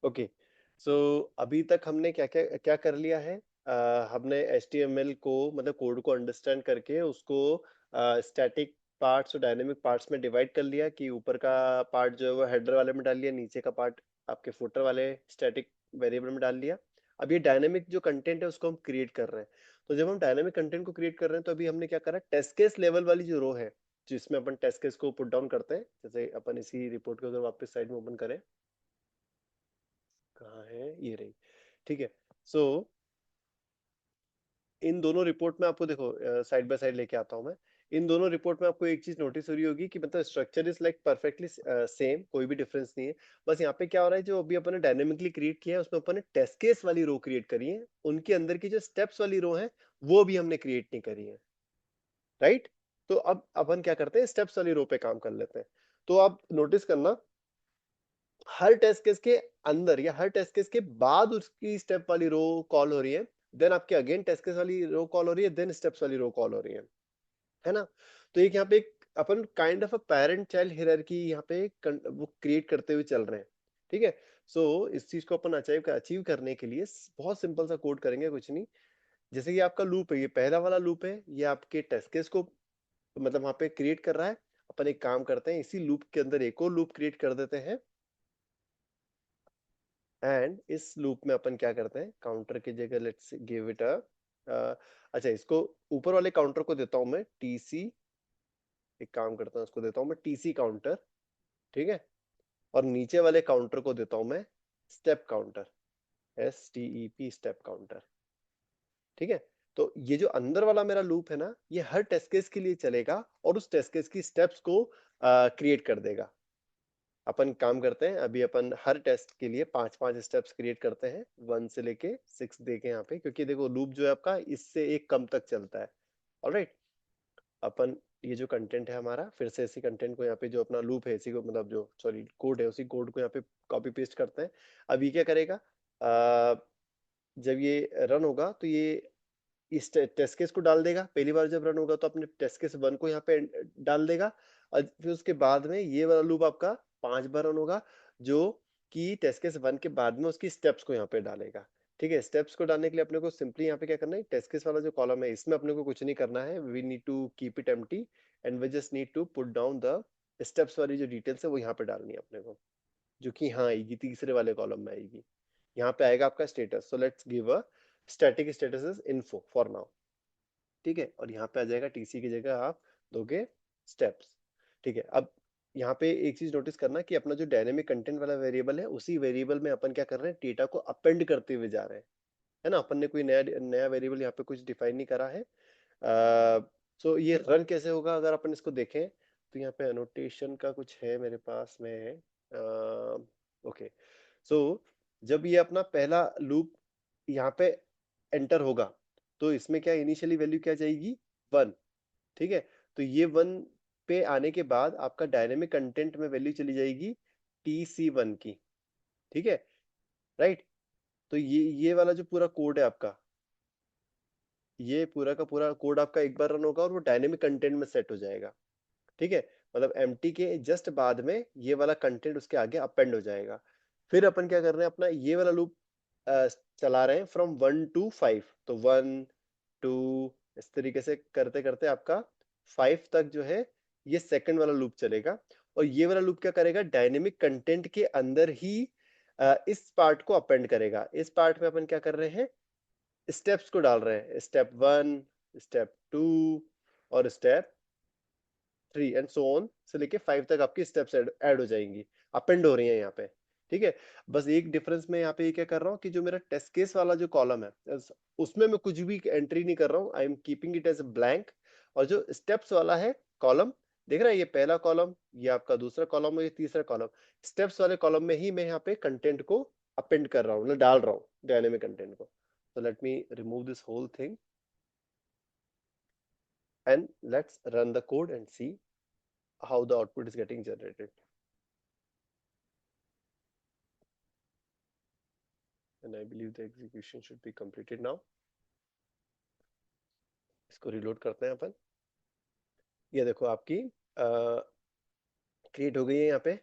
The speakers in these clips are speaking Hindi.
ओके, सो अभी तक हमने क्या क्या क्या कर लिया है। हमने HTML को मतलब कोड को अंडरस्टैंड करके उसको स्टैटिक पार्ट्स और डायनेमिक पार्ट्स में डिवाइड कर लिया कि ऊपर का पार्ट जो है वो हेडर वाले में डाल लिया, नीचे का पार्ट आपके फुटर वाले स्टैटिक वेरिएबल में डाल लिया। अब ये डायनेमिक जो कंटेंट है उसको हम क्रिएट कर रहे हैं। तो जब हम डायनेमिक कंटेंट को क्रिएट कर रहे हैं तो अभी हमने क्या करा, टेस्ट केस लेवल वाली जो रो है जिसमें अपन टेस्ट केस को पुट डाउन करते हैं, जैसे अपन इसी रिपोर्ट को अगर वापस साइड में ओपन करें, कहाँ है, ये रही। ठीक है, सो इन दोनों रिपोर्ट में आपको देखो, साइड बाय साइड लेके आता हूं मैं। इन दोनों रिपोर्ट में आपको एक चीज नोटिस हो रही होगी कि मतलब structure is like perfectly same, कोई भी डिफरेंस नहीं है। बस यहाँ पे क्या हो रहा है, जो अभी अपन ने डायनेमिकली क्रिएट किया है उसमें अपन ने टेस्ट केस वाली रो क्रिएट करी है, उनके अंदर की जो स्टेप्स वाली रो है वो भी हमने क्रिएट नहीं करी है, राइट। तो अब अपन क्या करते हैं, स्टेप्स वाली रो पे काम कर लेते हैं। तो आप नोटिस करना, हर टेस्ट केस के अंदर या हर टेस्ट केस के बाद उसकी स्टेप वाली रो कॉल हो रही है, देन आपके अगेन टेस्ट केस वाली रो कॉल हो रही है, देन स्टेप्स वाली रो कॉल हो रही है ना। तो एक यहाँ पे एक अपन kind of a parent child hierarchy यहाँ पे वो क्रिएट करते हुए चल रहे हैं। ठीक है, सो इस चीज को अपन अचीव करने के लिए बहुत सिंपल सा कोड करेंगे, कुछ नहीं। जैसे कि आपका लूप है, ये पहला वाला लूप है, ये आपके टेस्ट केस को मतलब वहां पे क्रिएट कर रहा है। अपन एक काम करते हैं, इसी लूप के अंदर एक और लूप क्रिएट कर देते हैं, एंड इस लूप में अपन क्या करते हैं, काउंटर की जगह लेट्स गिव इट अ, अच्छा इसको ऊपर वाले काउंटर को देता हूं मैं टीसी, एक काम करता हूं उसको देता हूं मैं टीसी काउंटर, ठीक है। और नीचे वाले काउंटर को देता हूं मैं step counter, STEP step counter, ठीक है। तो ये जो अंदर वाला मेरा लूप है ना, ये हर टेस्ट केस के लिए चलेगा और उस टेस्ट केस की स्टेप्स को क्रिएट कर देगा। अपन काम करते हैं, अभी अपन हर टेस्ट के लिए 5-5 स्टेप्स क्रिएट करते हैं, 1 से लेके 6 देके यहाँ पे, क्योंकि देखो लूप जो है आपका इससे एक कम तक चलता है। ऑलराइट, अपन ये जो कंटेंट है हमारा, फिर से इसी कंटेंट को यहाँ पे जो अपना लूप है इसी को मतलब जो सॉरी कोड है उसी कोड को यहाँ पे कॉपी पेस्ट करते हैं। अब ये क्या करेगा, जब ये रन होगा तो ये इस टेस्ट केस को डाल देगा, पहली बार जब रन होगा तो अपने टेस्ट केस 1 को यहाँ पे डाल देगा। और फिर उसके बाद में ये वाला लूप आपका 5 बार रन होगा, जो कि टेस्ट केस 1 के बाद में उसकी स्टेप्स को यहाँ पे डालेगा। ठीक है, स्टेप्स को डालने के लिए अपने को सिंपली यहाँ पे क्या करना है, टेस्ट केस वाला जो कॉलम है इसमें अपने को कुछ नहीं करना है, we need to keep it empty and we just need to put down the steps वाली जो डिटेल्स है वो यहाँ पे डालनी है अपने को, जो कि हाँ आएगी तीसरे वाले कॉलम में आएगी। यहाँ पे आएगा आपका status, so let's give a static status is info for now, ठीक है। और यहाँ पे आ जाएगा टीसी की जगह आप दोगे स्टेप्स, ठीक है। अब यहाँ पे एक चीज नोटिस करना कि अपना जो डायनेमिक कंटेंट वाला वेरिएबल है उसी वेरिएबल में अपन क्या कर रहे हैं, डेटा को अपेंड करते हुए जा रहे हैं, है ना। अपन ने कोई नया नया वेरिएबल यहाँ पे कुछ डिफाइन नहीं करा है। सो ये रन कैसे होगा अगर अपन इसको देखें, तो यहाँ पे अनोटेशन का कुछ है मेरे पास में। ओके, सो जब ये अपना पहला लूप यहाँ पे एंटर होगा तो इसमें क्या इनिशियली वैल्यू क्या जाएगी, 1, ठीक है। तो ये 1 पे आने के बाद आपका डायनेमिक कंटेंट में वैल्यू चली जाएगी TC1 की, ठीक है, राइट। तो ये वाला जो पूरा कोड है आपका, ये पूरा का पूरा कोड आपका एक बार रन होगा और वो डायनेमिक कंटेंट में सेट हो जाएगा, ठीक है। मतलब एम्प्टी के जस्ट बाद में ये वाला कंटेंट उसके आगे अपेंड हो जाएगा। फिर अपन क्या कर रहे हैं, अपना ये वाला लूप चला रहे हैं फ्रॉम 1 to 5, तो 1 2 इस तरीके से करते करते आपका 5 तक जो है ये सेकंड वाला लूप चलेगा। और ये वाला लूप क्या करेगा, डायनेमिक कंटेंट के अंदर ही इस पार्ट को अपेंड करेगा। इस पार्ट में अपन क्या कर रहे हैं, स्टेप्स को डाल रहे हैं, स्टेप 1, स्टेप 2 और स्टेप 3 एंड सो ऑन से लेके 5 तक आपकी स्टेप्स ऐड हो जाएंगी, अपेंड हो रही हैं यहाँ पे, ठीक है। बस एक डिफरेंस मैं यहाँ पे ये क्या कर रहा हूँ कि जो मेरा टेस्ट केस वाला जो कॉलम है उसमें मैं कुछ भी एंट्री नहीं कर रहा हूँ, I am keeping it as blank. और जो स्टेप्स वाला है कॉलम, देख रहा है, ये पहला कॉलम, ये आपका दूसरा कॉलम और ये तीसरा कॉलम, स्टेप्स वाले कॉलम में ही मैं यहाँ पे कंटेंट को अपेंड कर रहा हूँ, मतलब डाल रहा हूँ डायनेमिक कंटेंट को। So let me remove this whole thing and let's run the code and see how the output is getting generated. And I believe the execution should be completed now. इसको रिलोड करते हैं अपन। ये देखो आपकी क्रिएट हो गई है यहाँ पे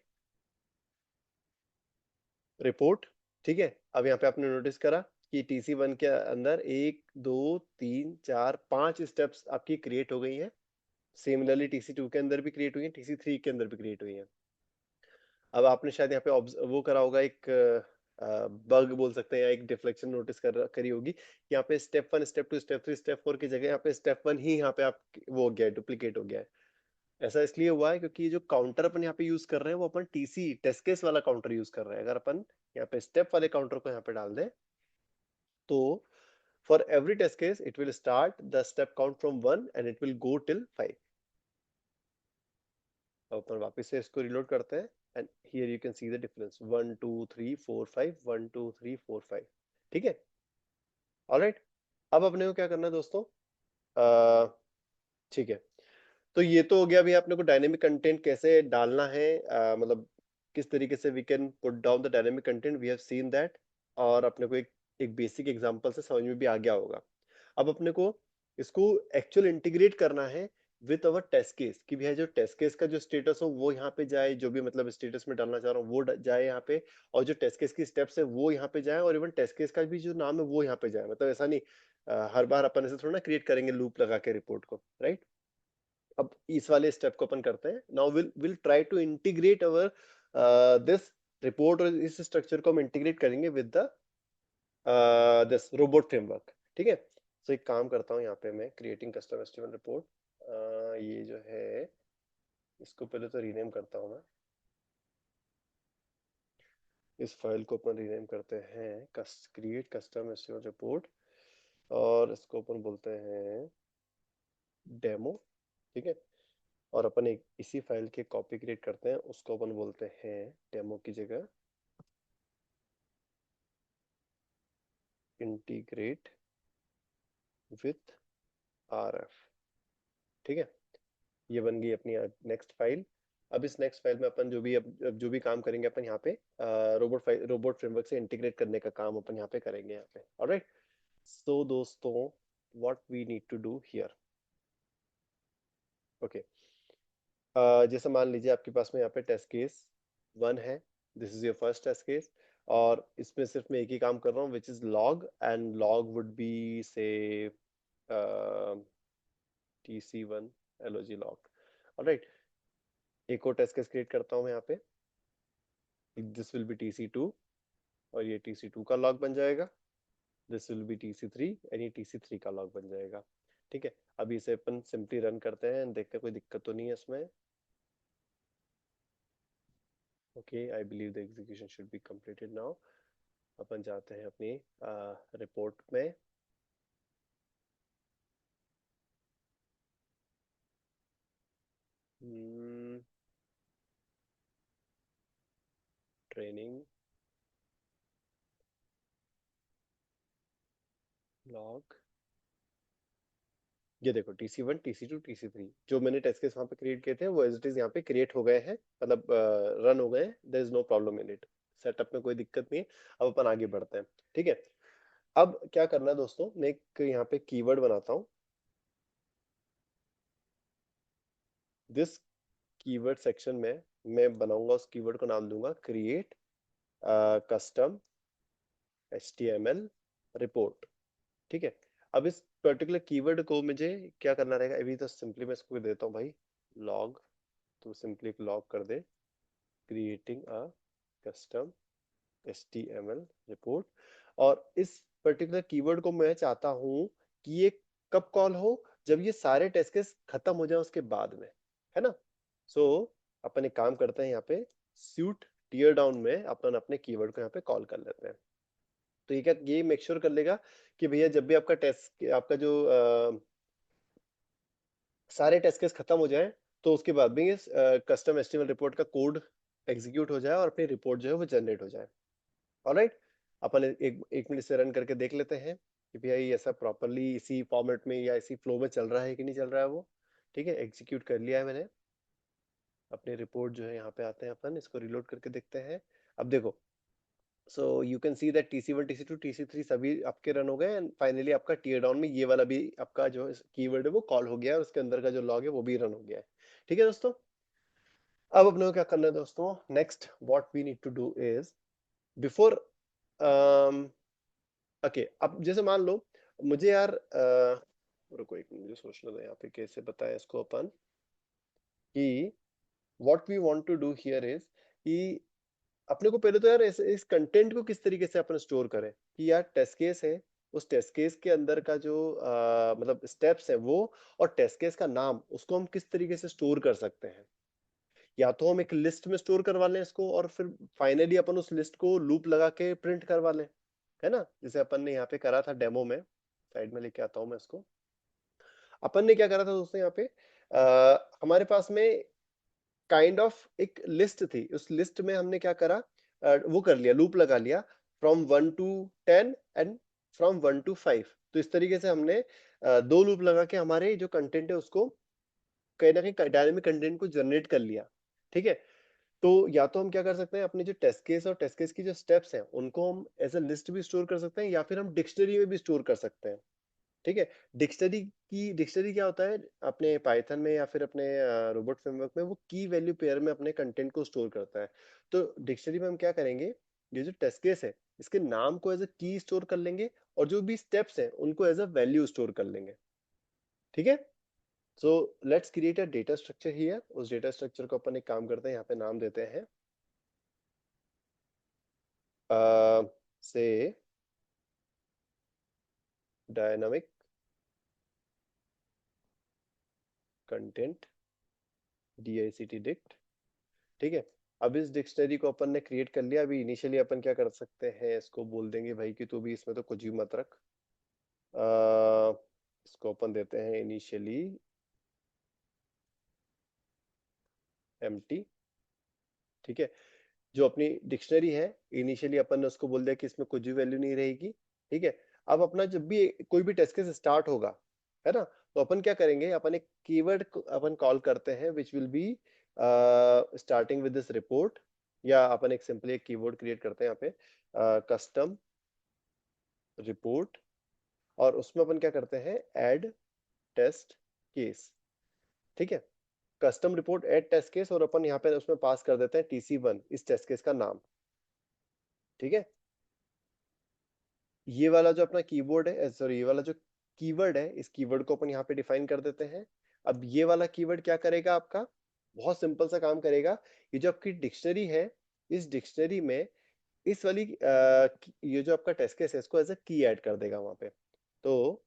रिपोर्ट, ठीक है, अब यहाँ पे आपने नोटिस करा कि TC1 के अंदर 1 2 3 4 5 स्टेप्स आपकी क्रिएट हो गई हैं। सिमिलरली TC2 के अंदर भी क्रिएट हुई है, TC3 के अंदर भी क्रिएट हुई है। अब आपने शायद यहाँ पे वो करा होगा, एक बग बोल सकते हैं या एक डिफ्लेक्शन नोटिस करी होगी। यहाँ पे स्टेप 1 स्टेप 2 स्टेप 3 स्टेप 4 की जगह यहाँ पे स्टेप 1 ही यहाँ पे आप वो हो गया, डुप्लीकेट हो गया है। ऐसा इसलिए हुआ है क्योंकि जो काउंटर अपन यहाँ पे यूज कर रहे हैं वो अपन टीसी टेस्ट केस वाला काउंटर यूज कर रहे हैं। अगर अपन यहाँ पे स्टेप वाले काउंटर को यहाँ पे डाल दें तो for every test case it will start the step count from 1 and it will go till 5. अब अपन वापस से इसको रिलोड करते हैं and here you can see the difference 1 2 3 4 5 1 2 3 4 5। ठीक है, ऑलराइट। अब अपने को क्या करना है दोस्तों, ठीक है, तो ये तो हो गया। अभी अपने को डायनेमिक कंटेंट कैसे डालना है, मतलब किस तरीके से we can put down the dynamic content, we have seen that. और अपने को एक बेसिक एग्जांपल से समझ में भी आ गया होगा। अब अपने को इसको एक्चुअल इंटीग्रेट करना है विथ अवर टेस्ट केस, कि भैया जो टेस्ट केस का जो स्टेटस हो वो यहाँ पे जाए, जो भी मतलब स्टेटस में डालना चाह रहा हूँ वो जाए यहाँ पे, और जो टेस्ट केस की स्टेप्स है वो यहाँ पे जाए, और इवन टेस्ट केस का भी जो नाम है वो यहाँ पे जाए। मतलब ऐसा नहीं हर बार अपन ऐसे थोड़ा ना क्रिएट करेंगे लूप लगा के रिपोर्ट को, राइट। अब इस वाले स्टेप को अपन करते हैं। Now will try to integrate our this report, और इस स्ट्रक्चर को हम इंटीग्रेट करेंगे with the this robot framework. ठीक है, तो एक काम करता हूँ, यहाँ पे मैं क्रिएटिंग कस्टम एचटीएमएल रिपोर्ट, ये जो है इसको पहले तो रीनेम करता हूँ मैं। इस फाइल को अपन रीनेम करते हैं क्रिएट कस्टम एचटीएमएल रिपोर्ट, और इसको अपन बोलते हैं डेमो। ठीक है, और अपन एक इसी फाइल के कॉपी क्रिएट करते हैं, उसको अपन बोलते हैं डेमो की जगह इंटीग्रेट विथ RF। ठीक है, ये बन गई अपनी नेक्स्ट फाइल। अब इस नेक्स्ट फाइल में अपन अब जो भी काम करेंगे अपन यहाँ पे रोबोट फ्रेमवर्क से इंटीग्रेट करने का काम अपन यहाँ पे करेंगे यहाँ पे। ऑलराइट, सो दोस्तों what we need to do here, okay, जैसे मान लीजिए आपके पास में यहाँ पे टेस्ट केस 1 है, this is your first test case, और इसमें सिर्फ मैं एक ही काम कर रहा हूँ which is log, and log would be से TC1 LOG log। ऑलराइट, एक और टेस्ट केस क्रिएट करता हूँ मैं यहाँ पे, दिस विल बी TC2, और ये TC2 का लॉग बन जाएगा। This will be TC3 and ये TC3 का लॉग बन जाएगा। ठीक है, अभी इसे अपन सिंपली रन करते हैं, देखते हैं कोई दिक्कत तो नहीं है इसमें। Okay, I believe the execution should be completed now. अपन जाते हैं अपनी रिपोर्ट में। ट्रेनिंग लॉग, ये देखो TC1 TC2 TC3 जो मैंने टेस्ट केस वहां पे क्रिएट किए थे वो एज इट इज यहाँ पे क्रिएट हो गए हैं, मतलब रन हो गए हैं। There is no problem in it, setup में कोई दिक्कत नहीं है। अब अपन आगे बढ़ते हैं। ठीक है, अब क्या करना है दोस्तों, मैं एक यहाँ पे कीवर्ड बनाता हूँ। दिस कीवर्ड सेक्शन में मैं बनाऊंगा, उस कीवर्ड को नाम दूंगा क्रिएट कस्टम HTML रिपोर्ट। ठीक है, अब इस पर्टिकुलर कीवर्ड को मुझे क्या करना रहेगा, अभी तो सिंपली मैं इसको देता हूँ भाई लॉग, तो सिंपली एक लॉग कर दे creating a custom HTML report. और इस पर्टिकुलर कीवर्ड को मैं चाहता हूं कि ये कब कॉल हो, जब ये सारे टेस्ट केस खत्म हो जाए उसके बाद में, है ना। सो अपन एक काम करते हैं, यहाँ पे सूट टीयर डाउन में अपन अपने कीवर्ड को यहाँ पे कॉल कर लेते हैं। तो ये क्या, ये मेक श्योर कर लेगा कि भैया जब भी आपका टेस्ट, आपका जो सारे टेस्ट केस खत्म हो जाए तो उसके बाद भी कस्टम HTML रिपोर्ट का कोड एग्जीक्यूट हो जाए और अपनी रिपोर्ट जो है वो जनरेट हो जाए। ऑलराइट, अपन एक मिनट से रन करके देख लेते हैं कि भैया ये ऐसा प्रॉपरली इसी फॉर्मेट में या इसी फ्लो में चल रहा है कि नहीं चल रहा है वो। ठीक है, एग्जीक्यूट कर लिया है मैंने अपनी रिपोर्ट जो है। यहाँ पे आते हैं अपन, इसको रिलोड करके देखते हैं। अब देखो, so you can see that TC1 TC2 TC3 सभी आपके रन हो गए, एंड फाइनली आपका टीयर डाउन में ये वाला भी आपका जो कीवर्ड है वो कॉल हो गया है, उसके अंदर का जो लॉग है वो भी रन हो गया है। ठीक है दोस्तों, अब अपने को क्या करना है दोस्तों, next what we need to do is, before okay, अब जैसे मान लो मुझे यार रुको एक मिनट, मुझे सोचना था यहाँ पे कैसे बताएं इसको अपन कि what we want to do here is कि अपने को पहले तो यार इस कंटेंट को किस तरीके से अपन स्टोर करें कि यार टेस्ट केस है, उस टेस्ट केस के अंदर का जो मतलब स्टेप्स है वो, और टेस्ट केस का नाम, उसको हम किस तरीके से स्टोर कर सकते हैं। या तो हम एक लिस्ट में स्टोर करवा लें इसको, और फिर फाइनली अपन उस लिस्ट को लूप लगा के प्रिंट करवा लें, है ना, जैसे अपन ने यहाँ पे करा था डेमो में। साइड में लेके आता हूँ मैं इसको। अपन ने क्या करा था दोस्तों, यहाँ पे हमारे पास में काइंड ऑफ एक लिस्ट थी, उस लिस्ट में हमने क्या करा, वो कर लिया, लूप लगा लिया from 1 to 10 and from 1 to 5। तो इस तरीके से हमने दो लूप लगा के हमारे जो कंटेंट है उसको कहीं ना कहीं डायनेमिक कंटेंट को जनरेट कर लिया। ठीक है, तो या तो हम क्या कर सकते हैं, अपने जो टेस्ट केस और टेस्ट केस की जो स्टेप्स हैं उनको हम एज अ लिस्ट भी स्टोर कर सकते हैं, या फिर हम डिक्शनरी में भी स्टोर कर सकते हैं। ठीक है, डिक्शनरी क्या होता है अपने पाइथन में या फिर अपने रोबोट फ्रेमवर्क में, वो की वैल्यू पेयर में अपने कंटेंट को स्टोर करता है। तो डिक्शनरी में हम क्या करेंगे, ये जो टेस्ट केस है इसके नाम को एज अ की स्टोर कर लेंगे, और जो भी स्टेप्स हैं उनको एज अ वैल्यू स्टोर कर लेंगे। ठीक है, so let's create a data structure here. उस डेटा स्ट्रक्चर को अपन एक काम करते हैं, यहाँ पे नाम देते हैं से डायनामिक कंटेंट, DICT। ठीक है, अब इस डिक्शनरी को अपन ने क्रिएट कर लिया। अभी इनिशियली अपन क्या कर सकते हैं, इसको बोल देंगे भाई कि तू भी इसमें तो कुछ भी मत रख। इसको अपन देते हैं इनिशियली एम्प्टी। ठीक है, जो अपनी डिक्शनरी है इनिशियली अपन ने उसको बोल दिया कि इसमें कुछ भी वैल्यू नहीं रहेगी। ठीक है, अब अपना जब भी कोई भी टेस्ट केस स्टार्ट होगा, है ना, तो अपन क्या करेंगे, अपन एक कीवर्ड अपन कॉल करते हैं विच will be starting with this report, या अपन एक सिंपली एक कीवर्ड क्रिएट करते हैं यहाँ पे कस्टम रिपोर्ट, और उसमें अपन क्या करते हैं, ऐड टेस्ट केस। ठीक है, custom report add test case, और अपन यहाँ पे उसमें पास कर देते हैं TC1, इस टेस्ट केस का नाम। ठीक है, ये वाला जो अपना कीबोर्ड है, सॉरी, ये वाला जो कीवर्ड है, इस कीवर्ड को अपन यहाँ पे डिफाइन कर देते हैं। अब ये वाला कीवर्ड क्या करेगा आपका, बहुत सिंपल सा काम करेगा। ये जो आपकी डिक्शनरी है, इस डिक्शनरी में इस वाली ये जो आपका टेस्ट केस है इसको एज अ की ऐड कर देगा वहां पे। तो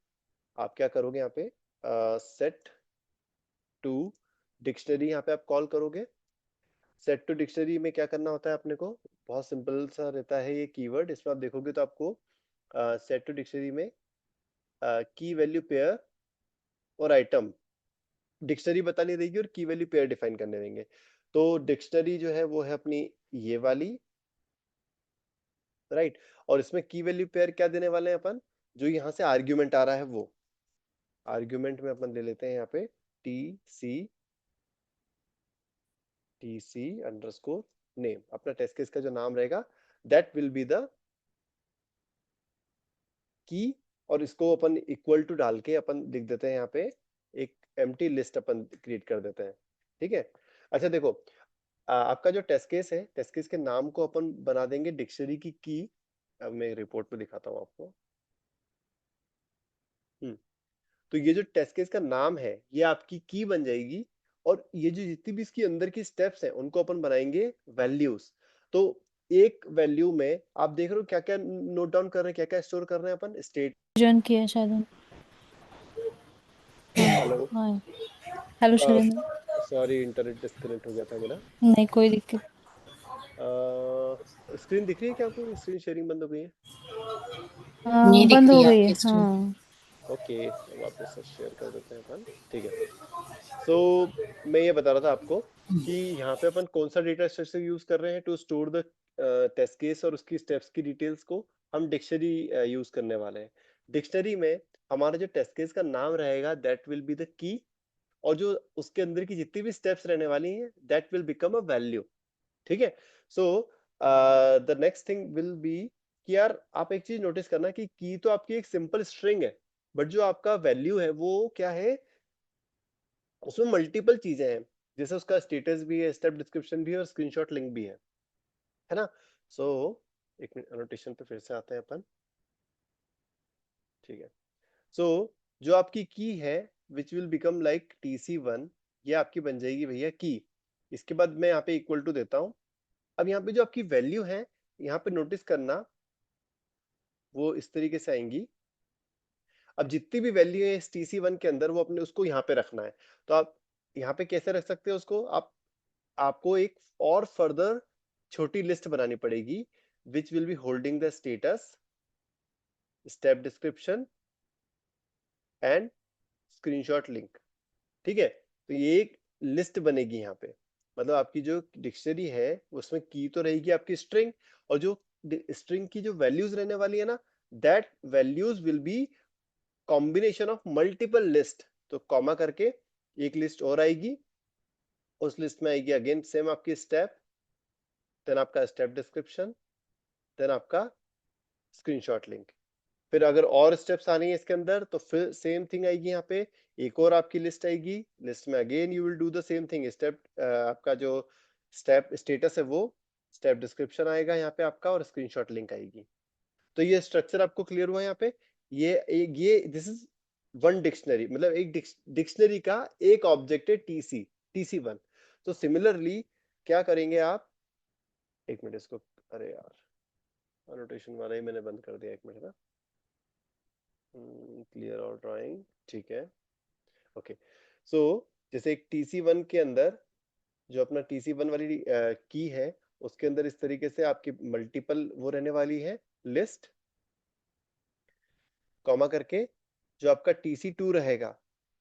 आप क्या करोगे यहाँ पे, सेट टू डिक्शनरी, यहाँ पे आप कॉल करोगे। सेट टू डिक्शनरी में क्या करना होता है अपने को, बहुत सिंपल सा रहता है ये कीवर्ड। इसमें आप देखोगे तो आपको सेट टू डिक्शनरी में की वैल्यू पेयर और आइटम, डिक्शनरी बतानी रहेगी और की वैल्यू पेयर डिफाइन करने देंगे। तो डिक्शनरी जो है वो है अपनी ये वाली, राइट, और इसमें की वैल्यू पेयर क्या देने वाले हैं अपन, जो यहाँ से आर्ग्यूमेंट आ रहा है वो आर्ग्यूमेंट में अपन ले लेते हैं यहाँ पे टीसी अंडरस्कोर नेम, अपना टेस्ट केस का जो नाम रहेगा that will be the key. और इसको अपन इक्वल टू डाल के अपन लिख देते हैं यहाँ पे एक एम्प्टी लिस्ट अपन क्रिएट कर देते हैं। ठीक है, अच्छा देखो, आपका जो टेस्ट केस है, टेस्ट केस के नाम को अपन बना देंगे डिक्शनरी की। अब मैं रिपोर्ट में दिखाता हूँ आपको। तो ये जो टेस्ट केस का नाम है ये आपकी की बन जाएगी, और ये जो जितनी भी इसकी अंदर की स्टेप्स हैं उनको अपन बनाएंगे वैल्यूज। तो एक वैल्यू में आप देख रहे हो क्या क्या नोट डाउन कर रहे हैं, क्या क्या स्टोर कर रहे हैं अपन, स्टेट। जॉइन किया शायद। हेलो, हाँ। Hello Shailendra. Sorry internet disconnect हो गया था मेरा। नहीं कोई दिक्कत। स्क्रीन दिख रही है क्या आपको, स्क्रीन शेयरिंग बंद हो गई है? हाँ, बंद हो गई है, हाँ। ओके, वापस से शेयर कर देते हैं अपन। ठीक है, सो मैं ये बता रहा था आपको कि यहाँ पे अपन कौन सा डेटा स्ट्रक्चर यूज कर रहे हैं to store the test case और उसकी स्टेप्स की डिटेल्स को। हम डिक्शनरी यूज करने वाले हैं। डिक्शनरी में हमारा जो टेस्ट केस का नाम रहेगा that will be the key, और जो उसके अंदर की जितनी भी स्टेप्स रहने वाली हैं that will become a value. ठीक है, so the next thing will be कि यार आप एक चीज नोटिस करना कि की तो आपकी एक सिंपल स्ट्रिंग है, बट जो आपका वैल्यू है वो क्या है, उसमें मल्टीपल चीजें हैं, जैसे उसका स्टेटस भी है, स्टेप डिस्क्रिप्शन भी है, और स्क्रीनशॉट लिंक भी है ना। सो एक मिनट, एनोटेशन पे फिर से आते हैं अपन। ठीक है, सो जो आपकी की है which will become like TC1, ये आपकी बन जाएगी भैया की। इसके बाद मैं यहाँ पे इक्वल टू देता हूँ। अब यहाँ पे जो आपकी वैल्यू है, यहाँ पे नोटिस करना वो इस तरीके से आएंगी। अब जितनी भी वैल्यू है इस TC1 के अंदर, वो अपने उसको यहाँ पे रखना है। तो आप यहाँ पे कैसे रख सकते हो उसको, आपको एक और फर्दर छोटी लिस्ट बनानी पड़ेगी, विच will be holding the status, step description and screenshot link. ठीक है, तो ये एक लिस्ट बनेगी यहाँ पे। मतलब आपकी जो डिक्शनरी है उसमें की तो रहेगी आपकी स्ट्रिंग, और जो स्ट्रिंग की जो वैल्यूज रहने वाली है ना, that values will be combination of multiple list. तो कॉमा करके एक लिस्ट और आएगी, उस लिस्ट में आएगी अगेन सेम आपकी स्टेप, देन आपका स्टेप डिस्क्रिप्शन, देन आपका स्क्रीनशॉट लिंक। फिर अगर और स्टेप्स आनी है इसके अंदर तो फिर सेम थिंग आएगी यहाँ पे, एक और आपकी लिस्ट आएगी। लिस्ट में again you will do the same thing, step आपका जो स्टेप स्टेटस है वो, स्टेप डिस्क्रिप्शन आएगा यहाँ पे आपका, और स्क्रीनशॉट लिंक आएगी। तो ये स्ट्रक्चर आपको क्लियर हुआ यहाँ पे। ये दिस इज वन डिक्शनरी, मतलब एक डिक्शनरी का एक ऑब्जेक्ट है TC1। तो सिमिलरली क्या करेंगे आप, एक मिनट इसको, अरे यार अनोटेशन वाला ही मैंने बंद कर दिया, एक मिनट ना। क्लियर और ड्राइंग, ठीक है, ओके। सो जैसे एक TC1 के अंदर जो अपना TC1 वाली की है, उसके अंदर इस तरीके से आपकी मल्टीपल वो रहने वाली है लिस्ट, कॉमा करके जो आपका TC2 रहेगा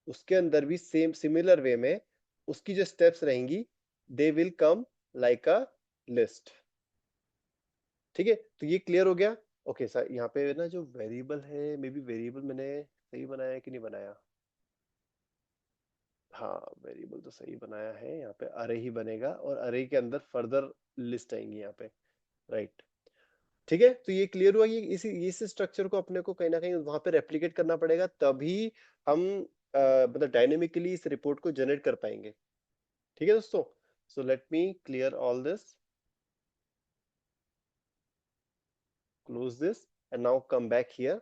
उसके अंदर भी सेम सिमिलर वे में उसकी जो स्टेप्स रहेंगी, they will come like a list. ठीक है, तो ये क्लियर हो गया। ओके सर, यहाँ पे ना जो वेरिएबल है, मे बी वेरिएबल मैंने सही बनाया है कि नहीं बनाया। हाँ, वेरिएबल तो सही बनाया है, यहाँ पे अरे ही बनेगा और अरे के अंदर फर्दर लिस्ट आएंगी यहाँ पे, राइट। ठीक है, तो ये क्लियर हुआ। ये इस स्ट्रक्चर को अपने को कहीं ना कहीं वहां पे रेप्लिकेट करना पड़ेगा, तभी हम मतलब डायनेमिकली इस रिपोर्ट को जनरेट कर पाएंगे। ठीक है दोस्तों, so let me clear all this, close this and now come back here.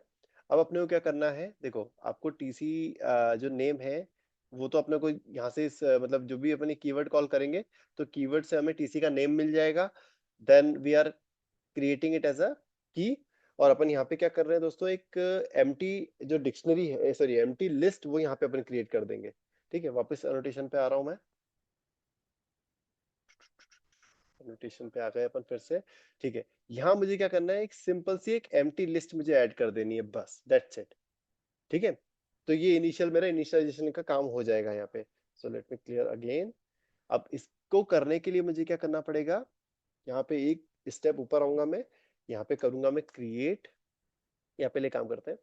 अब अपने को क्या करना है, देखो आपको टीसी जो नेम है वो तो अपने को यहाँ से मतलब जो भी अपने कीवर्ड कॉल करेंगे तो कीवर्ड से हमें टीसी का नेम मिल जाएगा। Then we are creating it as a key, और अपन यहाँ पे क्या कर रहे हैं दोस्तों, एक एम्प्टी जो डिक्शनरी है, सॉरी एम्प्टी लिस्ट, वो यहाँ पे अपन क्रिएट कर देंगे। ठीक है, वापस एनोटेशन पे आ रहा हूँ मैं, नोटेशन पे आ गए अपन फिर से। ठीक है, यहाँ मुझे क्या करना है, एक सिंपल सी एक एम्प्टी लिस्ट मुझे ऐड कर देनी है, बस दैट्स इट। ठीक है, तो ये इनिशियल मेरा इनिशियलाइजेशन का काम हो जाएगा यहाँ पे। So let me clear again. अब इसको करने के लिए मुझे क्या करना पड़ेगा, यहाँ पे एक स्टेप ऊपर आऊंगा मैं, यहाँ पे करूंगा मैं क्रिएट। यहाँ पे ले काम करते हैं,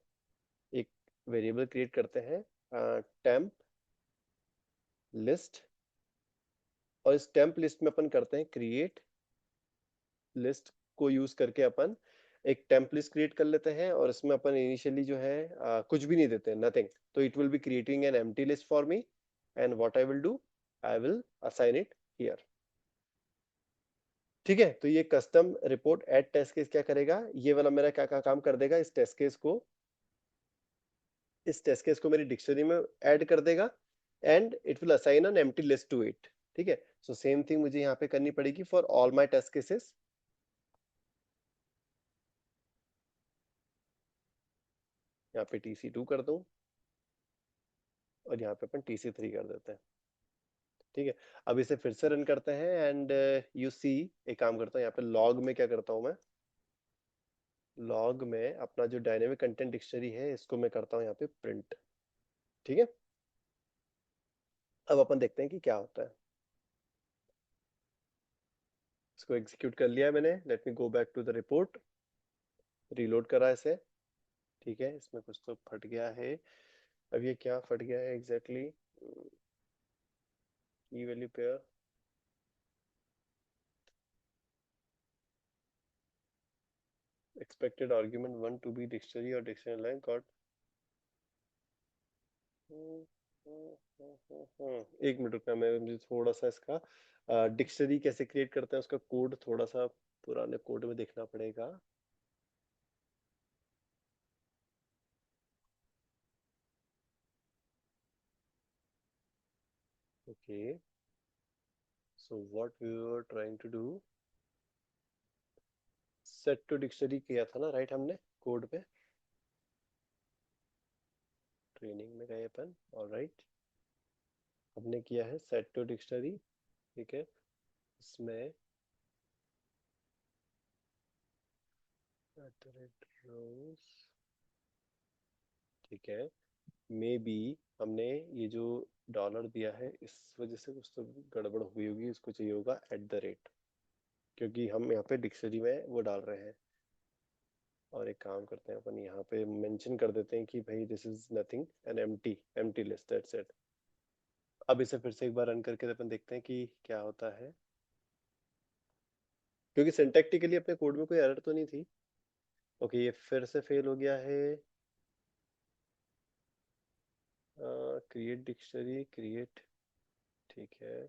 एक वेरिएबल क्रिएट करते हैं टेम्प लिस्ट, और इस टेम्प लिस्ट में अपन करते हैं क्रिएट लिस्ट को यूज करके अपन एक टेम्प लिस्ट क्रिएट कर लेते हैं, और इसमें अपन इनिशियली जो है कुछ भी नहीं देते, नथिंग। तो it will be creating an empty list for me, and what I will do, I will assign it here. ठीक है, तो ये custom report at test case क्या करेगा, ये वाला मेरा क्या क्या काम कर देगा, इस टेस्ट केस को मेरी डिक्शनरी में ऐड कर देगा, and it will assign an empty list to it. ठीक है, सो सेम थिंग मुझे यहाँ पे करनी पड़ेगी for all my test cases. यहाँ पे TC2 कर दूं, और यहाँ पे अपन TC3 कर देते हैं। ठीक है, अब इसे फिर से रन करते हैं, एंड यू सी, एक काम करता हूँ यहाँ पे लॉग में क्या करता हूँ मैं, लॉग में अपना जो डायनेमिक कंटेंट डिक्शनरी है इसको मैं करता हूँ यहाँ पे प्रिंट। ठीक है, अब अपन देखते हैं कि क्या होता है। इसको एग्जीक्यूट कर लिया है मैंने, let me go back to the report, reload करा इसे। ठीक है, इसमें कुछ तो फट गया है। अब ये क्या फट गया है एग्जैक्टली, की value pair, expected argument 1 to be dictionary or dictionary line got, एक मिनट रुकना, मैं मुझे थोड़ा सा इसका डिक्शनरी कैसे क्रिएट करते हैं उसका कोड थोड़ा सा पुराने कोड में देखना पड़ेगा। Okay, so what we were trying to do, set to dictionary किया था ना, राइट, हमने कोड में ट्रेनिंग में गए अपन, ऑलराइट, हमने किया है सेट टू डिक्शनरी, ठीक है, इसमें rows, ठीक है, मे बी हमने ये जो डॉलर दिया है इस वजह से कुछ तो गड़बड़ हुई होगी, इसको चाहिए होगा एट द रेट, क्योंकि हम यहाँ पे डिक्शनरी में वो डाल रहे हैं। और एक काम करते हैं अपन, यहाँ पे मेंशन कर देते हैं कि भाई this is nothing an empty empty list, that's it. अब इसे फिर से एक बार रन करके अपन देखते हैं कि क्या होता है, क्योंकि सिंटैक्टिकली अपने कोड में कोई एरर तो नहीं थी। ओके, ये फिर से फेल हो गया है। क्रिएट डिक्शनरी क्रिएट, ठीक है।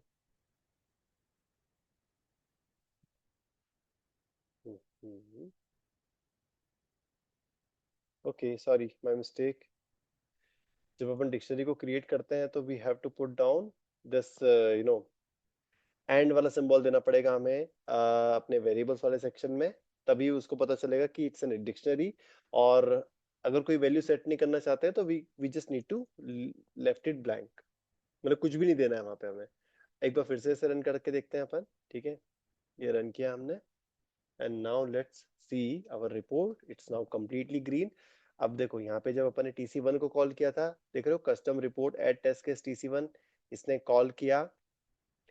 Okay, sorry, my mistake. जब अपन डिक्शनरी को क्रिएट करते हैं तो we have to put down this end वाला सिंबल देना पड़ेगा हमें अपने वेरिएबल्स वाले सेक्शन में, तभी उसको पता चलेगा कि इट्स एन डिक्शनरी। और अगर कोई वैल्यू सेट नहीं करना चाहते हैं तो we just need to left it blank, मतलब कुछ भी नहीं देना है वहां पे हमें। एक बार फिर से इसे रन करके देखते हैं अपन, ठीक है, ये रन किया हमने, and now let's see our report, it's now completely green. अब देखो यहाँ पे जब अपन ने TC1 को कॉल किया था, देख रहे हो, custom report at test case TC1, इसने कॉल किया,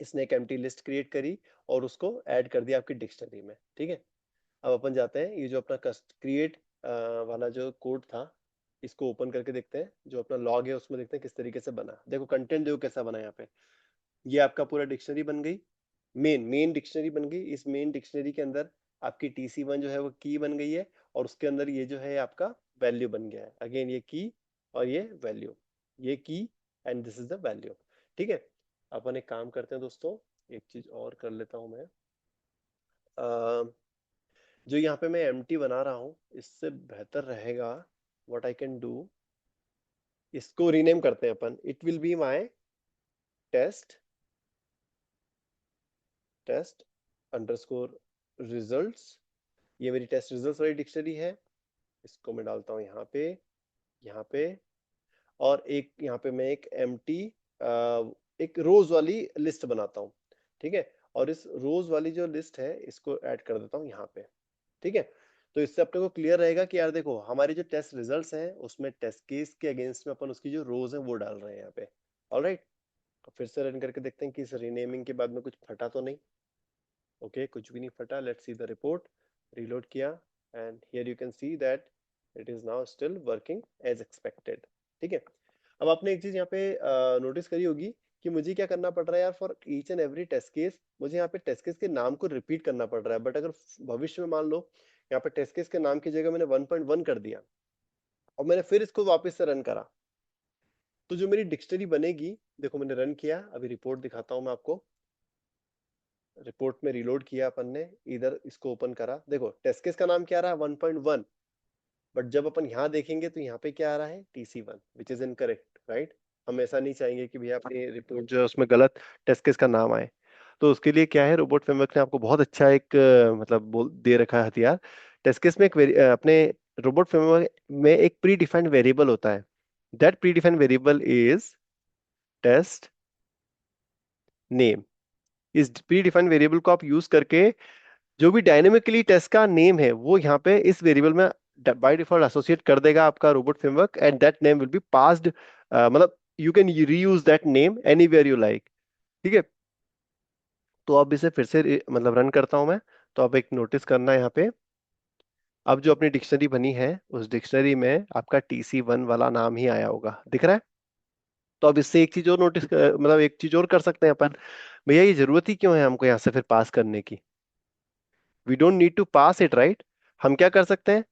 इसने एक एम्प्टी लिस्ट क्रिएट करी और उसको ऐड कर दिया आपकी डिक्शनरी में, ठीक है। अब अपन जाते हैं, ये जो अपना क्रिएट वाला जो कोड था, इसको ओपन करके देखते हैं, जो अपना लॉग है उसमें देखते हैं किस तरीके से बना। देखो कंटेंट देखो कैसा बना यहाँ पे, ये आपका पूरा डिक्शनरी बन गई, मेन डिक्शनरी बन गई। इस मेन डिक्शनरी के अंदर आपकी TC1 जो है वो की बन गई है, और उसके अंदर ये जो है आपका वैल्यू बन गया है, अगेन ये की और ये वैल्यू, ये की and this is the value, ठीक है। अपन एक काम करते हैं दोस्तों, एक चीज और कर लेता हूं मैं, जो यहाँ पे मैं एम्प्टी बना रहा हूँ इससे बेहतर रहेगा, व्हाट आई कैन डू, इसको रीनेम करते हैं अपन, it will be my test test underscore results, ये मेरी टेस्ट रिजल्ट्स वाली डिक्शनरी है, इसको मैं डालता हूँ यहाँ पे, और एक यहाँ पे मैं एक एम्प्टी एक रोज वाली लिस्ट बनाता हूँ, ठीक है। और इस रोज वाली जो लिस्ट है इसको ऐड कर देता हूँ यहाँ पे, ठीक है। तो इससे अपने को क्लियर रहेगा कि यार देखो हमारे जो टेस्ट रिजल्ट्स हैं उसमें टेस्ट केस के अगेंस्ट में अपन उसकी जो रोज है वो डाल रहे हैं यहाँ पे, ऑलराइट। तो फिर से रन करके देखते हैं कि इस रीनेमिंग के बाद में कुछ फटा तो नहीं। ओके, कुछ भी नहीं फटा, let's see the report, reload किया, and here you can see that it is now still working as expected, ठीक है। अब आपने एक चीज यहाँ पे नोटिस करी होगी कि मुझे क्या करना पड़ रहा है यार, for each and every test case मुझे यहाँ पे टेस्ट केस के नाम को रिपीट करना पड़ रहा है, बट अगर भविष्य में मान लो यहाँ पे टेस्ट केस के नाम की जगह मैंने 1.1 कर दिया और मैंने फिर इसको वापस से रन करा, तो जो मेरी डिक्शनरी बनेगी, देखो मैंने रन किया, अभी रिपोर्ट दिखाता हूँ मैं आपको। रिपोर्ट में रीलोड किया अपन ने, इधर इसको ओपन करा, देखो टेस्ट केस का नाम क्या आ रहा है 1.1, बट जब अपन यहाँ देखेंगे तो यहाँ पे क्या आ रहा है TC1, which is incorrect, right. हम ऐसा नहीं चाहेंगे कि भैया अपनी रिपोर्ट जो है उसमें गलत टेस्ट केस का नाम आए। तो उसके लिए क्या है, रोबोट फ्रेमवर्क ने आपको बहुत अच्छा एक मतलब बोल दे रखा है हथियार। टेस्ट केस में एक अपने रोबोट फ्रेमवर्क में एक प्री डिफाइंड वेरिएबल होता है, that pre defined variable is test name. इस प्री डिफाइंड वेरिएबल को आप यूज करके जो भी डायनेमिकली टेस्ट का नेम है वो यहाँ पे इस वेरिएबल में बाय डिफॉल्ट एसोसिएट कर देगा आपका robot framework, and that name will be passed, मतलब you can reuse that name anywhere you like, ठीक है। तो अब इसे फिर से मतलब रन करता हूं मैं, तो अब एक नोटिस करना है यहाँ पे, अब जो अपनी डिक्शनरी बनी है उस डिक्शनरी में आपका TC1 वाला नाम ही आया होगा, दिख रहा है। तो अब इससे एक चीज और नोटिस मतलब एक चीज और कर सकते हैं अपन, भैया ये जरूरत ही क्यों है हमको यहाँ से फिर पास करने की, we don't need to pass it, right. हम क्या कर सकते हैं,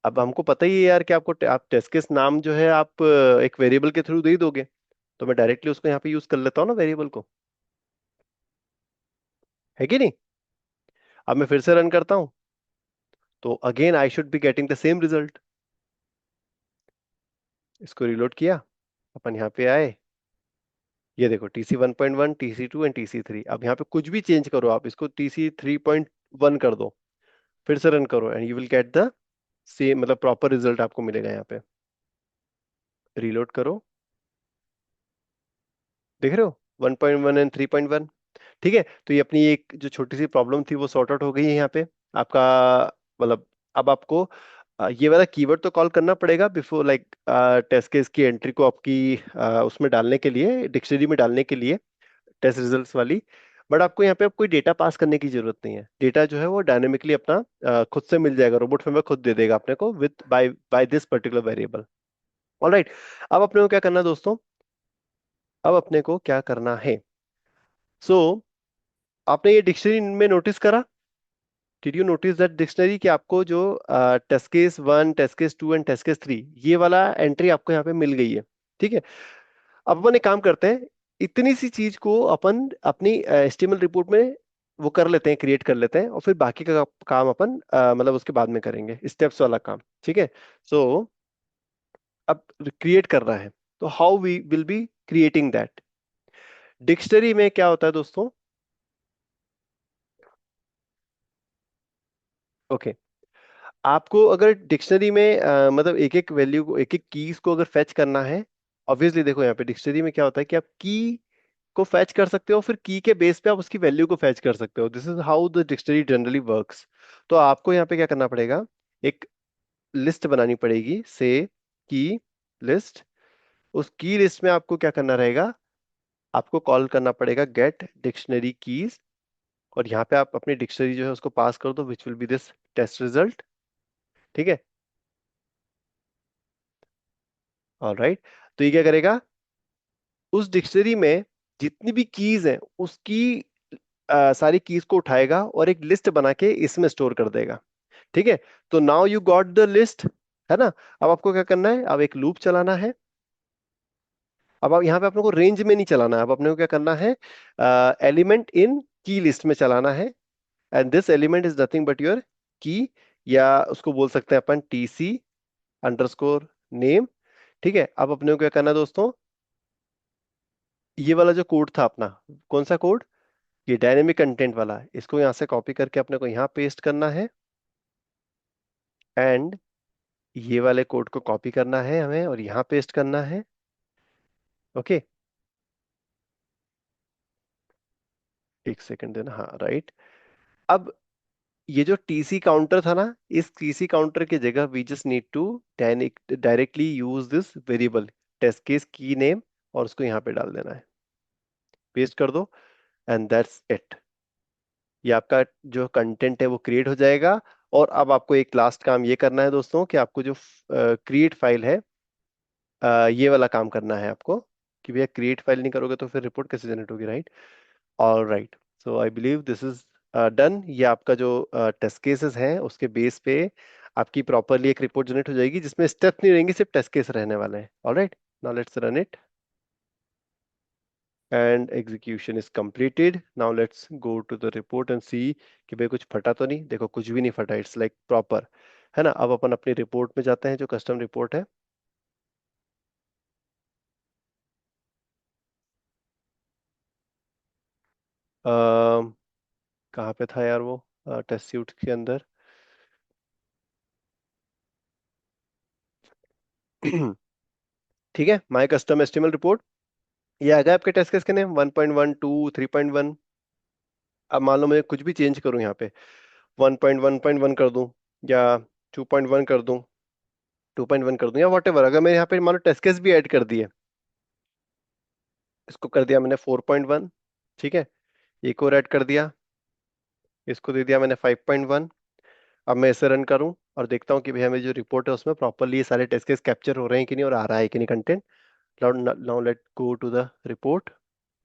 अब हमको पता ही है यार कि आपको आप टेस्ट केस नाम जो है आप एक वेरिएबल के थ्रू दे ही दोगे, तो मैं डायरेक्टली उसको यहाँ पे यूज कर लेता हूँ ना वेरिएबल को। है कि नहीं? अब मैं फिर से रन करता हूं तो again I should be getting the same result. इसको रिलोड किया, अपन यहाँ पे आए, ये देखो TC 1.1, TC 2 एंड TC 3। अब यहाँ पे कुछ भी चेंज करो आप, इसको TC 3.1 कर दो, फिर से रन करो and you will get the same, मतलब प्रॉपर रिजल्ट आपको मिलेगा यहाँ पे। रीलोड करो, देख रहे हो 1.1 एंड 3.1। ठीक है, तो ये अपनी एक जो छोटी सी प्रॉब्लम थी वो सॉर्ट आउट हो गई है यहाँ पे आपका। मतलब अब आपको ये वाला कीवर्ड तो कॉल करना पड़ेगा बिफोर, लाइक टेस्ट केस की एंट्री को आपकी उसमें डालने के लिए, डिक्शनरी में डालने के लिए, टेस्ट रिजल्ट्स वाली। बट आपको यहाँ पे अब कोई डेटा पास करने की जरूरत नहीं है। डेटा जो है वो डायनेमिकली अपना खुद से मिल जाएगा, रोबोट फ्रेमवर्क खुद दे देगा अपने को with by by this particular variable. Alright, अब अपने को क्या करना है दोस्तों, अब अपने को क्या करना है। सो आपने ये डिक्शनरी में नोटिस करा, did you notice that dictionary कि आपको जो test case 1, test case 2 and test case 3, ये वाला एंट्री आपको यहाँ पे मिल गई है। ठीक है, अब अपन एक काम करते हैं, इतनी सी चीज को अपन अपनी एचटीएमएल रिपोर्ट में वो कर लेते हैं, क्रिएट कर लेते हैं, और फिर बाकी का काम अपन मतलब उसके बाद में करेंगे, स्टेप्स वाला काम। ठीक है, सो अब क्रिएट करना है, तो how we will be creating that. Dictionary में क्या होता है दोस्तों, ओके, आपको अगर डिक्शनरी में मतलब एक एक वैल्यू को, एक एक कीज को अगर फेच करना है, ऑब्वियसली देखो यहाँ पे डिक्शनरी में क्या होता है कि आप की को फैच कर सकते हो, फिर की के बेस पे आप उसकी वैल्यू को फैच कर सकते हो। This is how the dictionary generally works. तो आपको यहाँ पे क्या करना पड़ेगा, एक लिस्ट बनानी पड़ेगी से की लिस्ट। उस की लिस्ट में आपको क्या करना रहेगा, आपको कॉल करना पड़ेगा गेट डिक्शनरी कीज, और यहाँ पे आप अपनी डिक्शनरी जो है उसको पास कर दो, which will be this test result. ठीक है, ऑलराइट, तो ये क्या करेगा, उस डिक्शनरी में जितनी भी कीज हैं उसकी सारी कीज को उठाएगा और एक लिस्ट बना के इसमें स्टोर कर देगा। ठीक है, तो now you got the list, है ना? अब आपको क्या करना है, अब एक लूप चलाना है। अब आप यहाँ पे अपने को रेंज में नहीं चलाना है, अब अपने को क्या करना है, एलिमेंट इन की लिस्ट में चलाना है, and this element is nothing but your की, या उसको बोल सकते हैं अपन TC_नेम। ठीक है, अब अपने को क्या करना है दोस्तों, ये वाला जो कोड था अपना, कौन सा कोड, ये डायनेमिक कंटेंट वाला, इसको यहाँ से कॉपी करके अपने को यहाँ पेस्ट करना है, एंड ये वाले कोड को कॉपी करना है हमें और यहाँ पेस्ट करना है। ओके, एक सेकंड देना, हाँ राइट। अब ये जो टीसी काउंटर था ना, इस टीसी काउंटर की जगह we just need to directly use this variable test case की नेम, और उसको यहाँ पे डाल देना है, पेस्ट कर दो, एंड दैट्स इट। ये आपका जो कंटेंट है वो क्रिएट हो जाएगा। और अब आपको एक लास्ट काम ये करना है दोस्तों, कि आपको जो क्रिएट फाइल है, ये वाला काम करना है आपको, कि भैया क्रिएट फाइल नहीं करोगे तो फिर रिपोर्ट कैसे जनरेट होगी, right? All right, so I believe this is done. ये आपका जो टेस्ट केसेस हैं उसके बेस पे आपकी प्रॉपरली एक रिपोर्ट जनरेट हो जाएगी, जिसमें स्टेप नहीं रहेंगे, सिर्फ टेस्ट केस रहने वाले हैं। All right, now let's run it, and execution is completed। Now let's go to the report and see कि भाई कुछ फटा तो नहीं। देखो कुछ भी नहीं फटा, इट्स लाइक प्रॉपर, है ना? अब अपन अपनी रिपोर्ट में जाते हैं, जो कस्टम रिपोर्ट है। अम, कहाँ पे था यार वो, टेस्ट सूट के अंदर। ठीक है, माय कस्टम एचटीएमएल रिपोर्ट, ये आ गया आपके टेस्ट केस के नेम 1.1, 2, 3.1। अब मान लो मैं कुछ भी चेंज करूं यहाँ पे, 1.1.1 कर दूं, या 2.1 कर दूं, 2.1 कर दूं, या वॉट एवर। अगर मैं यहाँ पे मान लो टेस्ट केस भी ऐड कर दिए, इसको कर दिया मैंने 4.1। ठीक है, एक और ऐड कर दिया, इसको दे दिया मैंने 5.1। अब मैं इसे रन करूं और देखता हूँ कि भैया मेरी जो रिपोर्ट है उसमें प्रॉपरली ये सारे टेस्ट केस कैप्चर हो रहे हैं कि नहीं, और आ रहा है कि नहीं content. Now let go to the report,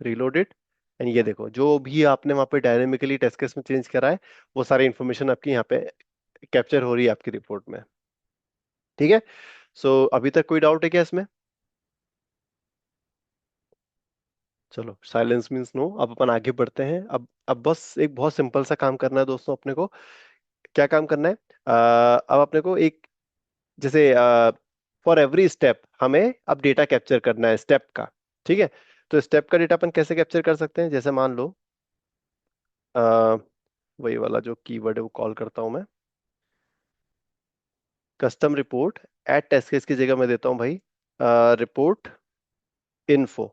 reload it, and ये देखो जो भी आपने वहां पे डायनेमिकली टेस्ट केस में चेंज करा है, वो सारी इंफॉर्मेशन आपकी यहाँ पे कैप्चर हो रही है आपकी रिपोर्ट में। ठीक है, सो अभी तक कोई डाउट है क्या इसमें? चलो, साइलेंस मीन्स नो। अब अपन आगे बढ़ते हैं। अब बस एक बहुत सिंपल सा काम करना है दोस्तों अपने को। क्या काम करना है? अब अपने को एक, जैसे फॉर एवरी स्टेप हमें अब डेटा कैप्चर करना है स्टेप का। ठीक है, तो स्टेप का डेटा अपन कैसे कैप्चर कर सकते हैं? जैसे मान लो अ, वही वाला जो कीवर्ड है वो कॉल करता हूं मैं, custom report at test case की जगह मैं देता हूं भाई रिपोर्ट इन्फो।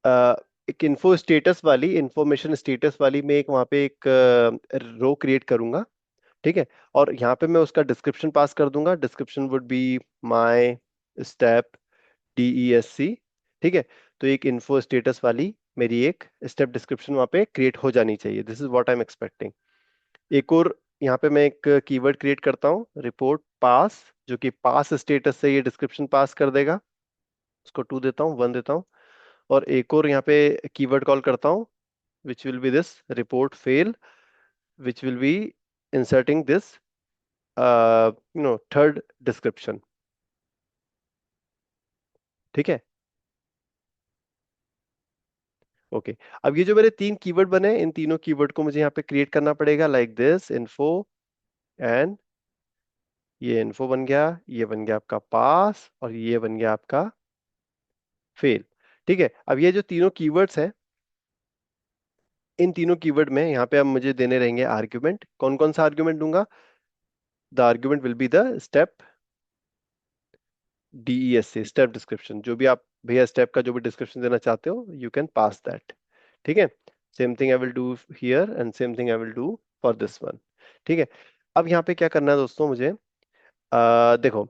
एक इन्फो स्टेटस वाली, इंफॉर्मेशन स्टेटस वाली में एक वहां पे एक रो क्रिएट करूंगा। ठीक है, और यहाँ पे मैं उसका डिस्क्रिप्शन पास कर दूंगा। Description would be my step DESC। ठीक है, तो एक इन्फो स्टेटस वाली मेरी एक स्टेप डिस्क्रिप्शन वहां पे क्रिएट हो जानी चाहिए। This is what I am expecting. एक और यहाँ पे मैं एक कीवर्ड क्रिएट करता हूँ, रिपोर्ट पास, जो कि पास स्टेटस से ये डिस्क्रिप्शन पास कर देगा। उसको 2 देता हूँ, 1 देता हूँ। और एक और यहाँ पे कीवर्ड कॉल करता हूँ, विच will be this report fail, which will B inserting this third description. ठीक है, ओके। अब ये जो मेरे 3 कीवर्ड बने, इन तीनों कीवर्ड को मुझे यहाँ पे क्रिएट करना पड़ेगा, लाइक दिस इन्फो एंड, ये इन्फो बन गया, ये बन गया आपका पास, और ये बन गया आपका फेल। ठीक है, अब ये जो तीनों कीवर्ड्स हैं, इन तीनों कीवर्ड में यहाँ पे अब मुझे देने रहेंगे आर्ग्यूमेंट। कौन कौन सा आर्ग्यूमेंट दूंगा? The argument will be the step DESC, step description. जो भी आप भैया स्टेप का जो भी डिस्क्रिप्शन देना चाहते हो, यू कैन पास दैट। ठीक है, same thing I will do here and same thing I will do for this one. ठीक है, अब यहाँ पे क्या करना है दोस्तों मुझे, देखो,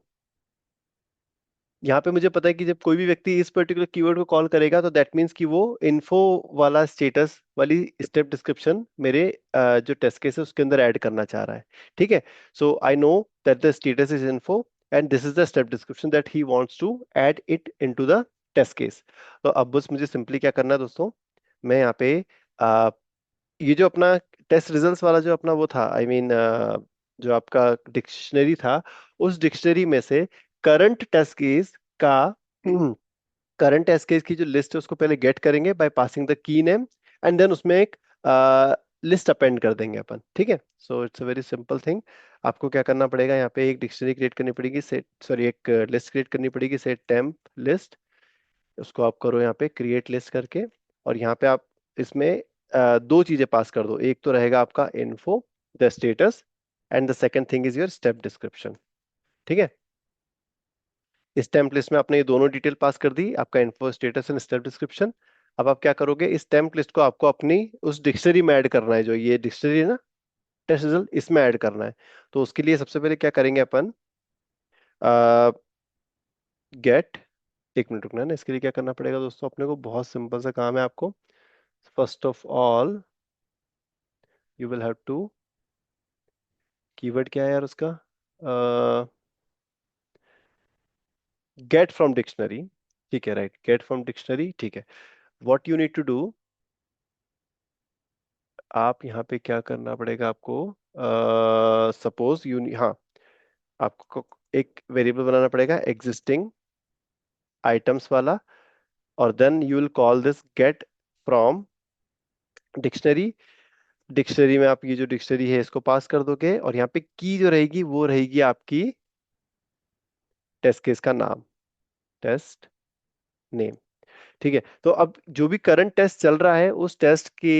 यहाँ पे मुझे पता है कि जब कोई भी व्यक्ति इस पर्टिकुलर कीवर्ड को कॉल करेगा तो दैट मीन्स कि वो इन्फो वाला स्टेटस वाली स्टेप डिस्क्रिप्शन मेरे जो टेस्ट केस है उसके अंदर ऐड करना चाह रहा है। ठीक है, so I know that the status is info and this is the step description that he wants to add it into the test case. तो अब बस मुझे सिंपली क्या करना है दोस्तों, मैं यहाँ पे अ, ये जो अपना टेस्ट रिजल्ट्स वाला जो अपना वो था, आई मीन जो आपका डिक्शनरी था, उस डिक्शनरी में से करंट टेस्ट केस का करंट टेस्ट केस की जो लिस्ट है उसको पहले गेट करेंगे by passing the key name, and then उसमें एक लिस्ट अपेंड कर देंगे अपन। ठीक है, so it's a very simple thing. आपको क्या करना पड़ेगा, यहाँ पे एक डिक्शनरी क्रिएट करनी पड़ेगी, सेट सॉरी एक लिस्ट क्रिएट करनी पड़ेगी, सेट टेम्प लिस्ट। उसको आप करो यहाँ पे क्रिएट लिस्ट करके, और यहाँ पे आप इसमें 2 चीजें पास कर दो। एक तो रहेगा आपका info, the status, and the second thing is your step description. ठीक है, इस टेम्प लिस्ट में आपने ये दोनों डिटेल पास कर दी, आपका info status and step description. अब आप क्या करोगे, इस टेम्प लिस्ट को आपको अपनी उस डिक्शनरी में ऐड करना है, जो ये डिक्शनरी है ना, टेस्ट रिजल्ट, इसमें ऐड करना है। तो उसके लिए सबसे पहले क्या करेंगे अपन, गेट, एक मिनट रुकना है ना, इसके लिए क्या करना पड़ेगा दोस्तों अपने को, बहुत सिंपल सा काम है आपको। First of all you will have to, keyword क्या है यार उसका, गेट फ्रॉम डिक्शनरी। ठीक है, राइट, गेट फ्रॉम डिक्शनरी। ठीक है, what you need to do, आप यहाँ पे क्या करना पड़ेगा आपको, सपोज यू, हाँ, आपको एक वेरिएबल बनाना पड़ेगा एग्जिस्टिंग आइटम्स वाला, और then you will call this get from dictionary. Dictionary में आप ये जो डिक्शनरी है इसको पास कर दोगे, और यहाँ पे की जो रहेगी वो रहेगी आपकी टेस्ट केस का नाम, टेस्ट नेम। ठीक है, तो अब जो भी करंट टेस्ट चल रहा है उस टेस्ट के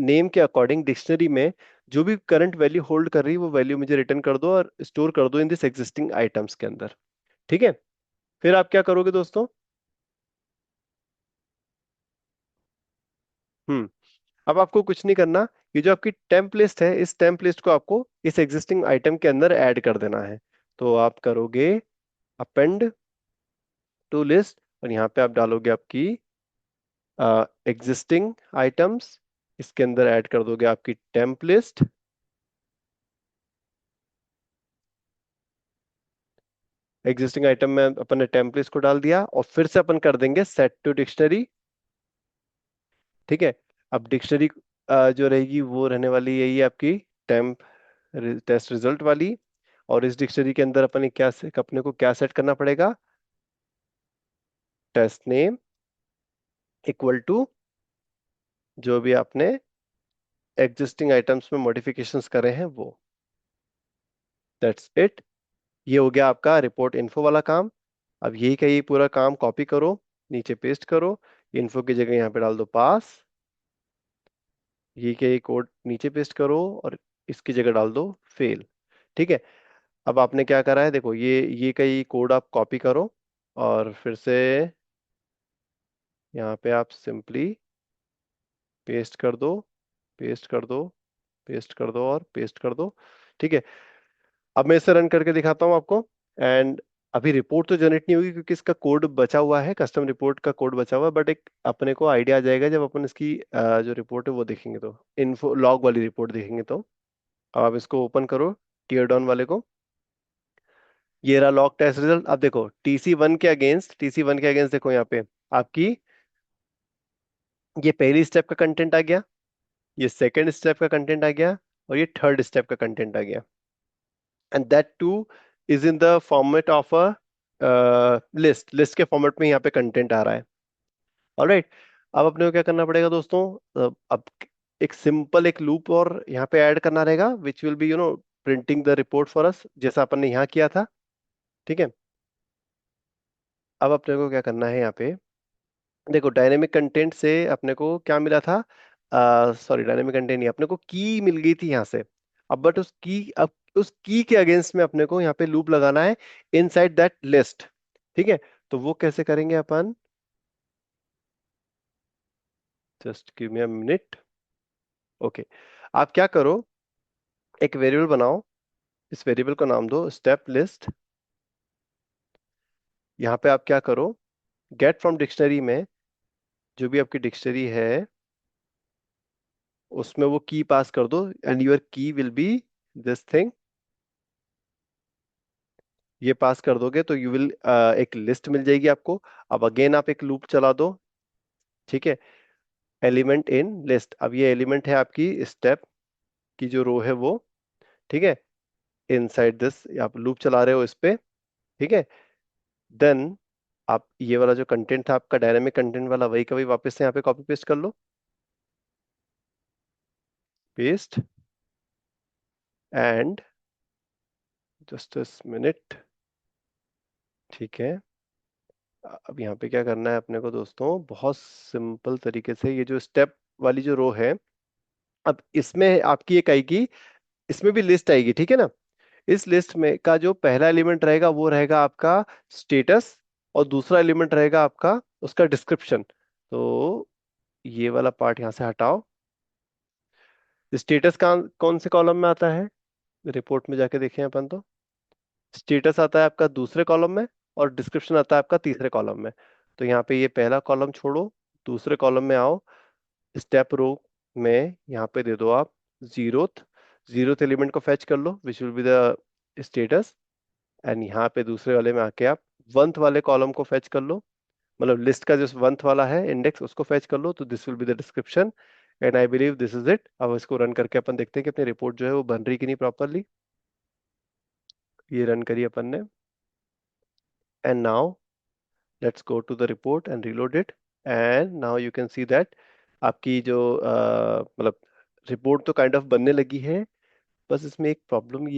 नेम के अकॉर्डिंग डिक्शनरी में जो भी करंट वैल्यू होल्ड कर रही है वो वैल्यू मुझे रिटर्न कर दो और स्टोर कर दो इन दिस एग्जिस्टिंग आइटम्स के अंदर। ठीक है, फिर आप क्या करोगे दोस्तों, हम्म, अब आपको कुछ नहीं करना, ये जो आपकी टेम्प लिस्ट है इस टेम्प लिस्ट को आपको इस एग्जिस्टिंग आइटम के अंदर ऐड कर देना है। तो आप करोगे अपेंड टू लिस्ट, और यहाँ पे आप डालोगे आपकी एग्जिस्टिंग आइटम्स, इसके अंदर ऐड कर दोगे आपकी टेम्प लिस्ट। एग्जिस्टिंग आइटम में अपन ने टेम्प लिस्ट को डाल दिया, और फिर से अपन कर देंगे सेट टू डिक्शनरी। ठीक है, अब डिक्शनरी जो रहेगी वो रहने वाली यही है आपकी टेम्प टेस्ट रिजल्ट वाली, और इस डिक्शनरी के अंदर अपन ने क्या अपने को क्या सेट करना पड़ेगा, टेस्ट नेम इक्वल टू जो भी आपने एग्जिस्टिंग आइटम्स में मॉडिफिकेशंस करे हैं वो। That's it. ये हो गया आपका रिपोर्ट इन्फो वाला काम। अब यही का ये पूरा काम कॉपी करो, नीचे पेस्ट करो, इन्फो की जगह यहाँ पे डाल दो पास, ये का ये कोड नीचे पेस्ट करो और इसकी जगह डाल दो फेल। ठीक है। अब आपने क्या करा है, देखो ये का ये कोड आप कॉपी करो और फिर से यहाँ पे आप सिंपली पेस्ट कर दो, पेस्ट कर दो, पेस्ट कर दो और पेस्ट कर दो। ठीक है। अब मैं इसे रन करके दिखाता हूँ आपको। एंड अभी रिपोर्ट तो जनरेट नहीं होगी क्योंकि इसका कोड बचा हुआ है, कस्टम रिपोर्ट का कोड बचा हुआ है, बट एक अपने को आइडिया आ जाएगा जब अपन इसकी जो रिपोर्ट है वो देखेंगे, तो इन्फो लॉग वाली रिपोर्ट देखेंगे। तो अब आप इसको ओपन करो, टीयर डाउन वाले को। ये रहा लॉग टेस्ट रिजल्ट। अब देखो टीसी वन के अगेंस्ट देखो यहाँ पे आपकी ये पहली स्टेप का कंटेंट आ गया, ये सेकंड स्टेप का कंटेंट आ गया और ये थर्ड स्टेप का कंटेंट आ गया। And that two is in the format of a list, list के फॉर्मेट में यहाँ पे कंटेंट आ रहा है। ऑलराइट। अब अपने को क्या करना पड़ेगा दोस्तों, अब एक सिंपल एक लूप और यहाँ पे ऐड करना रहेगा विच will B printing the report for us, जैसा अपन ने यहाँ किया था। ठीक है। अब अपने को क्या करना है यहाँ पे, देखो डायनेमिक कंटेंट से अपने को क्या मिला था, सॉरी डायनेमिक कंटेंट नहीं, अपने को की मिल गई थी यहाँ से। अब बट उस की के अगेंस्ट में अपने को यहाँ पे लूप लगाना है इनसाइड दैट लिस्ट। ठीक है। तो वो कैसे करेंगे अपन, just give me a minute. Okay. आप क्या करो, एक वेरिएबल बनाओ, इस वेरिएबल को नाम दो स्टेप लिस्ट। यहाँ पे आप क्या करो, गेट फ्रॉम डिक्शनरी में जो भी आपकी डिक्शनरी है उसमें वो की पास कर दो एंड यूर की विल बी दिस थिंग। ये पास कर दोगे तो यू विल एक लिस्ट मिल जाएगी आपको। अब अगेन आप एक लूप चला दो। ठीक है। एलिमेंट इन लिस्ट, अब ये एलिमेंट है आपकी स्टेप की जो रो है वो। ठीक है। इनसाइड दिस आप लूप चला रहे हो इस पे। ठीक है। देन आप ये वाला जो कंटेंट था आपका डायनामिक कंटेंट वाला, वही का वही वापस से यहाँ पे कॉपी पेस्ट कर लो, पेस्ट। And just minute. ठीक है। अब यहाँ पे क्या करना है अपने को दोस्तों, बहुत सिंपल तरीके से ये जो स्टेप वाली जो रो है, अब इसमें आपकी एक आएगी, इसमें भी लिस्ट आएगी। ठीक है ना। इस लिस्ट में का जो पहला एलिमेंट रहेगा वो रहेगा आपका स्टेटस और दूसरा एलिमेंट रहेगा आपका उसका डिस्क्रिप्शन। तो ये वाला पार्ट यहाँ से हटाओ। स्टेटस का कौन से कॉलम में आता है, रिपोर्ट में जाके देखें अपन तो स्टेटस आता है आपका दूसरे कॉलम में और डिस्क्रिप्शन आता है आपका तीसरे कॉलम में। तो यहाँ पे ये पहला कॉलम छोड़ो, दूसरे कॉलम में आओ, स्टेप रो में यहाँ पे दे दो आप जीरोथ, जीरोथ एलिमेंट को फेच कर लो which will be the status. And यहाँ पे दूसरे वाले में आके आप वंथ वाले कॉलम को फेच कर लो, मतलब लिस्ट का जो वंथ वाला है इंडेक्स उसको फेच कर लो, तो this will be the description. And I believe this is it. अब इसको रन करके अपन देखते हैं कि अपनी रिपोर्ट जो है वो बन रही कि नहीं प्रॉपरली। ये रन करिए अपन ने। And now let's go to the report and reload it. And now you can see that आपकी जो मतलब रिपोर्ट तो काइंड ऑफ बनने लगी है। बस इसमें एक प्रॉब्लम